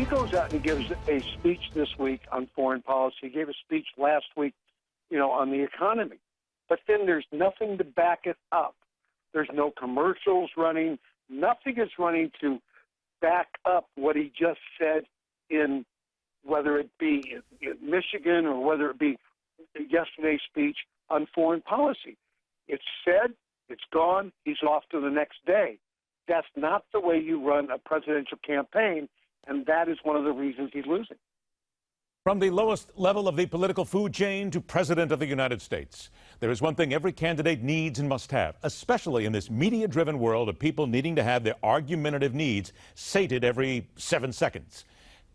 he goes out and gives a speech this week on foreign policy. He gave a speech last week, on the economy. But then there's nothing to back it up. There's no commercials running. Nothing is running to back up what he just said in, whether it be in Michigan or whether it be yesterday's speech on foreign policy. It's said, it's gone, he's off to the next day. That's not the way you run a presidential campaign, and that is one of the reasons he's losing. From the lowest level of the political food chain to President of the United States, there is one thing every candidate needs and must have, especially in this media-driven world of people needing to have their argumentative needs sated every 7 seconds.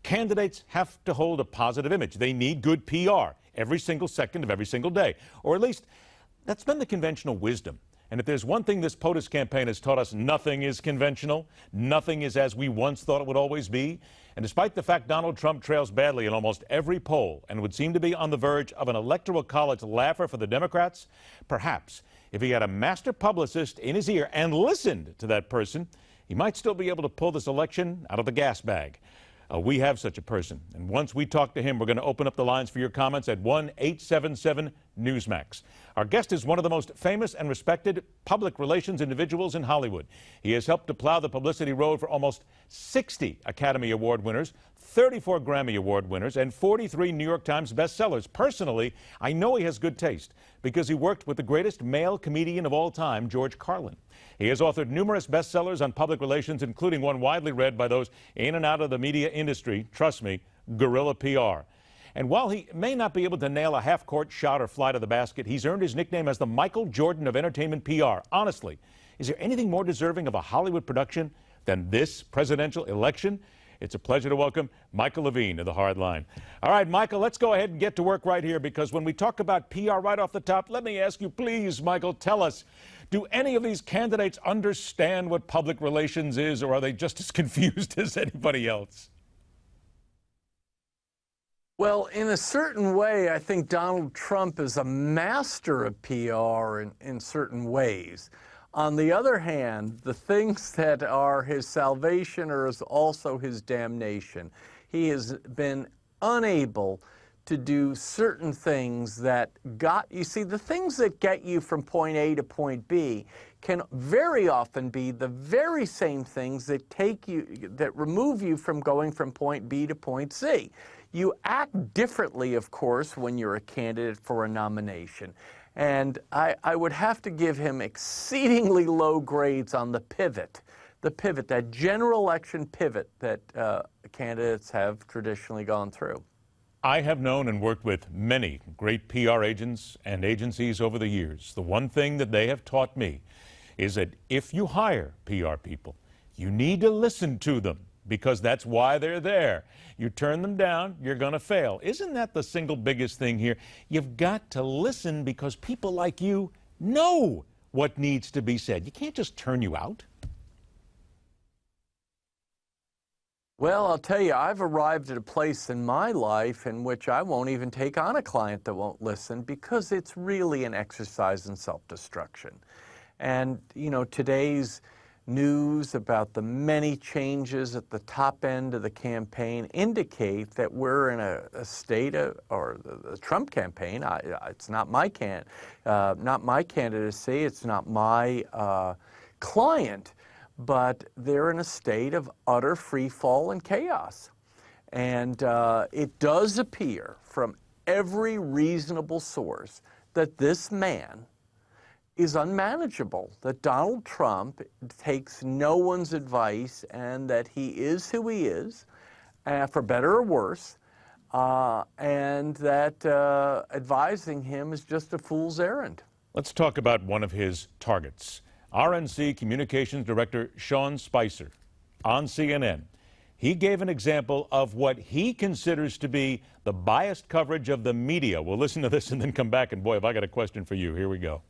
Candidates have to hold a positive image. They need good PR every single second of every single day, or at least that's been the conventional wisdom. And if there's one thing this POTUS campaign has taught us, nothing is conventional. Nothing is as we once thought it would always be. And despite the fact Donald Trump trails badly in almost every poll and would seem to be on the verge of an electoral college laugher for the Democrats, perhaps if he had a master publicist in his ear and listened to that person, he might still be able to pull this election out of the gas bag. We have such a person. And once we talk to him, we're going to open up the lines for your comments at 1-877-Newsmax. Our guest is one of the most famous and respected public relations individuals in Hollywood. He has helped to plow the publicity road for almost 60 Academy Award winners, 34 Grammy Award winners, and 43 New York Times bestsellers. Personally, I know he has good taste because he worked with the greatest male comedian of all time, George Carlin. He has authored numerous bestsellers on public relations, including one widely read by those in and out of the media industry, trust me, Guerrilla PR. And while he may not be able to nail a half-court shot or fly to the basket, he's earned his nickname as the Michael Jordan of entertainment PR. Honestly, is there anything more deserving of a Hollywood production than this presidential election? It's a pleasure to welcome Michael Levine to the Hard Line. All right, Michael, let's go ahead and get to work right here, because when we talk about PR right off the top, let me ask you, please, Michael, tell us, do any of these candidates understand what public relations is, or are they just as confused as anybody else? Well, in a certain way, I think Donald Trump is a master of PR in certain ways. On the other hand, the things that are his salvation are also his damnation. He has been unable to do certain things that you see, the things that get you from point A to point B can very often be the very same things that remove you from going from point B to point C. You act differently, of course, when you're a candidate for a nomination. And I would have to give him exceedingly low grades on the pivot, that general election pivot that candidates have traditionally gone through. I have known and worked with many great PR agents and agencies over the years. The one thing that they have taught me is that if you hire PR people, you need to listen to them, because that's why they're there. You turn them down, you're going to fail. Isn't that the single biggest thing here? You've got to listen because people like you know what needs to be said. You can't just turn you out. Well, I'll tell you, I've arrived at a place in my life in which I won't even take on a client that won't listen, because it's really an exercise in self-destruction. And, today's news about the many changes at the top end of the campaign indicate that we're in a state of, or the Trump campaign, it's not my candidacy, it's not my client, but they're in a state of utter free fall and chaos. And it does appear from every reasonable source that this man is unmanageable, that Donald Trump takes no one's advice, and that he is who he is, for better or worse, and that advising him is just a fool's errand. Let's talk about one of his targets. RNC Communications Director Sean Spicer on CNN. He gave an example of what he considers to be the biased coverage of the media. We'll listen to this and then come back, and boy, have I got a question for you. Here we go.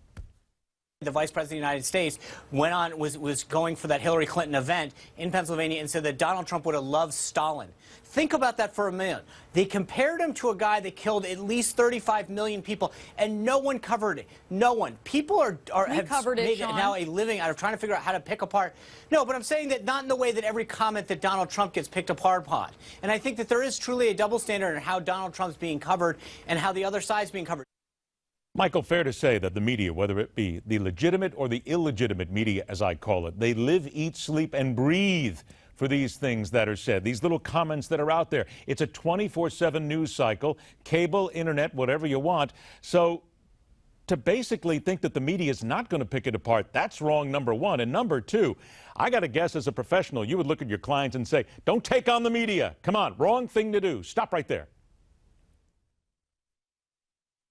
The vice president of the United States was going for that Hillary Clinton event in Pennsylvania and said that Donald Trump would have loved Stalin. Think about that for a minute. They compared him to a guy that killed at least 35 million people, and no one covered it. No one. People have made now a living out of trying to figure out how to pick apart. No, but I'm saying that not in the way that every comment that Donald Trump gets picked apart upon. And I think that there is truly a double standard in how Donald Trump's being covered and how the other side's being covered. Michael, fair to say that the media, whether it be the legitimate or the illegitimate media, as I call it, they live, eat, sleep, and breathe for these things that are said, these little comments that are out there. It's a 24/7 news cycle, cable, internet, whatever you want. So to basically think that the media is not going to pick it apart, that's wrong, number one. And number two, I got to guess as a professional, you would look at your clients and say, don't take on the media. Come on, wrong thing to do. Stop right there.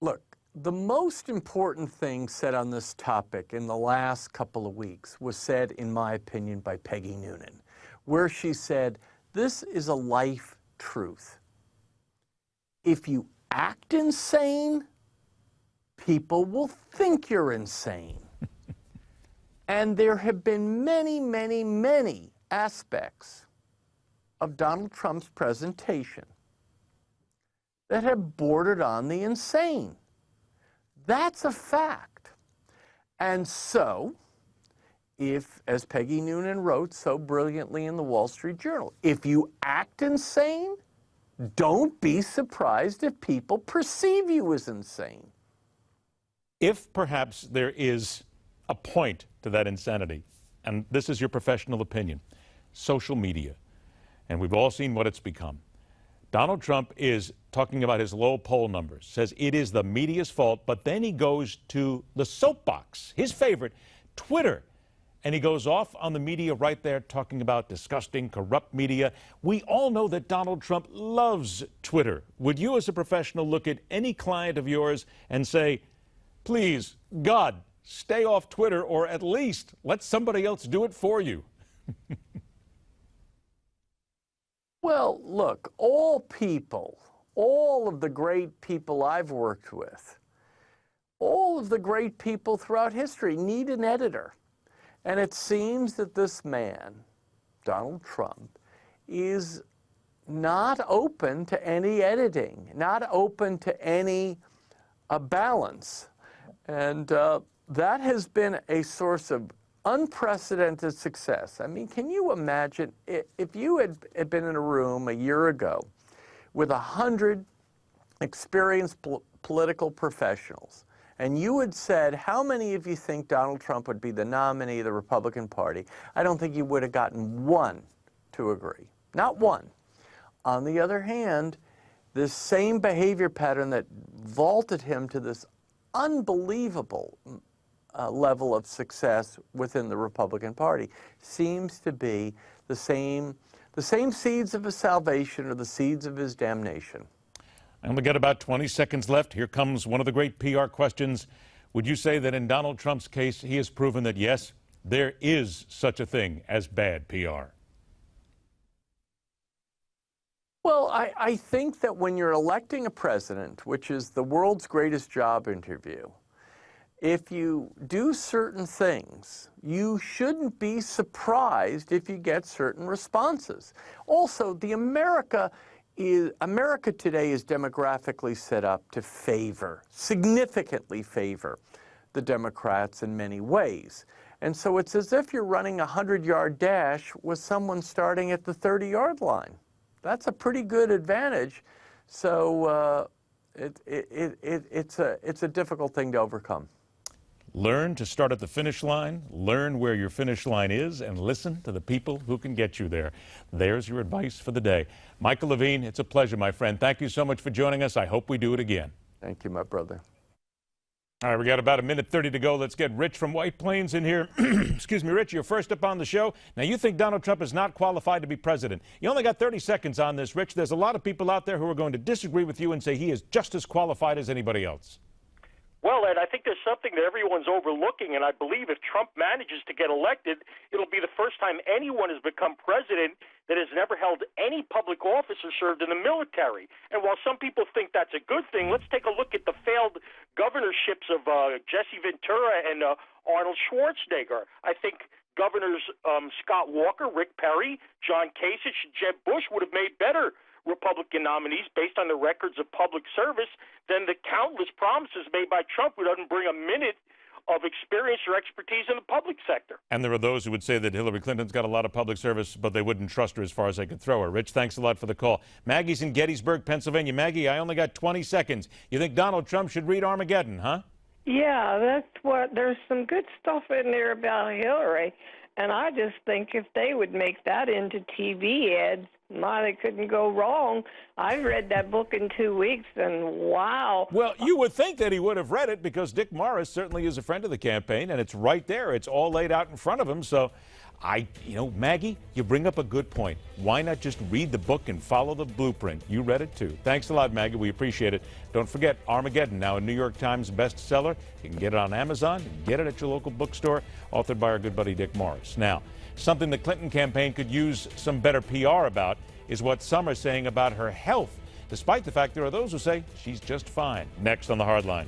Look, the most important thing said on this topic in the last couple of weeks was said, in my opinion, by Peggy Noonan, where she said, this is a life truth. If you act insane, people will think you're insane. And there have been many, many, many aspects of Donald Trump's presentation that have bordered on the insane. That's a fact. And so, if, as Peggy Noonan wrote so brilliantly in the Wall Street Journal, if you act insane, don't be surprised if people perceive you as insane. If perhaps there is a point to that insanity, and this is your professional opinion, social media, and we've all seen what it's become. Donald Trump is talking about his low poll numbers, says it is the media's fault, but then he goes to the soapbox, his favorite, Twitter, and he goes off on the media right there talking about disgusting, corrupt media. We all know that Donald Trump loves Twitter. Would you as a professional look at any client of yours and say, please, God, stay off Twitter, or at least let somebody else do it for you? Well, look, all people, all of the great people I've worked with, all of the great people throughout history need an editor. And it seems that this man, Donald Trump, is not open to any editing, not open to any balance. And that has been a source of unprecedented success. I mean, can you imagine if you had been in a room a year ago with 100 experienced political professionals, and you had said, how many of you think Donald Trump would be the nominee of the Republican Party? I don't think you would have gotten one to agree. Not one. On the other hand, this same behavior pattern that vaulted him to this unbelievable level of success within the Republican Party seems to be the same seeds of his salvation or the seeds of his damnation. I only got about 20 seconds left. Here comes one of the great PR questions. Would you say that in Donald Trump's case, he has proven that, yes, there is such a thing as bad PR? Well, I think that when you're electing a president, which is the world's greatest job interview, if you do certain things, you shouldn't be surprised if you get certain responses. Also, America today is demographically set up to significantly favor the Democrats in many ways. And so it's as if you're running a 100-yard dash with someone starting at the 30-yard line. That's a pretty good advantage. So it's a difficult thing to overcome. Learn to start at the finish line, learn where your finish line is, and listen to the people who can get you there. There's your advice for the day. Michael Levine, it's a pleasure, my friend. Thank you so much for joining us. I hope we do it again. Thank you, my brother. All right, we got about a minute 30 to go. Let's get Rich from White Plains in here. Excuse me, Rich, you're first up on the show. Now, you think Donald Trump is not qualified to be president. You only got 30 seconds on this, Rich. There's a lot of people out there who are going to disagree with you and say he is just as qualified as anybody else. Well, Ed, I think there's something that everyone's overlooking, and I believe if Trump manages to get elected, it'll be the first time anyone has become president that has never held any public office or served in the military. And while some people think that's a good thing, let's take a look at the failed governorships of Jesse Ventura and Arnold Schwarzenegger. I think Governors Scott Walker, Rick Perry, John Kasich, and Jeb Bush would have made better Republican nominees based on the records of public service than the countless promises made by Trump, who doesn't bring a minute of experience or expertise in the public sector. And there are those who would say that Hillary Clinton's got a lot of public service, but they wouldn't trust her as far as they could throw her. Rich, thanks a lot for the call. Maggie's in Gettysburg, Pennsylvania. Maggie, I only got 20 seconds. You think Donald Trump should read Armageddon, huh? Yeah, that's what. There's some good stuff in there about Hillary, and I just think if they would make that into TV ads, they couldn't go wrong. I read that book in 2 weeks, and wow. Well, you would think that he would have read it because Dick Morris certainly is a friend of the campaign, and it's right there. It's all laid out in front of him. So, Maggie, you bring up a good point. Why not just read the book and follow the blueprint? You read it too. Thanks a lot, Maggie. We appreciate it. Don't forget Armageddon, now a New York Times bestseller. You can get it on Amazon. You can get it at your local bookstore, authored by our good buddy Dick Morris. Now, something the Clinton campaign could use some better PR about is what some are saying about her health, despite the fact there are those who say she's just fine. Next on The Hardline.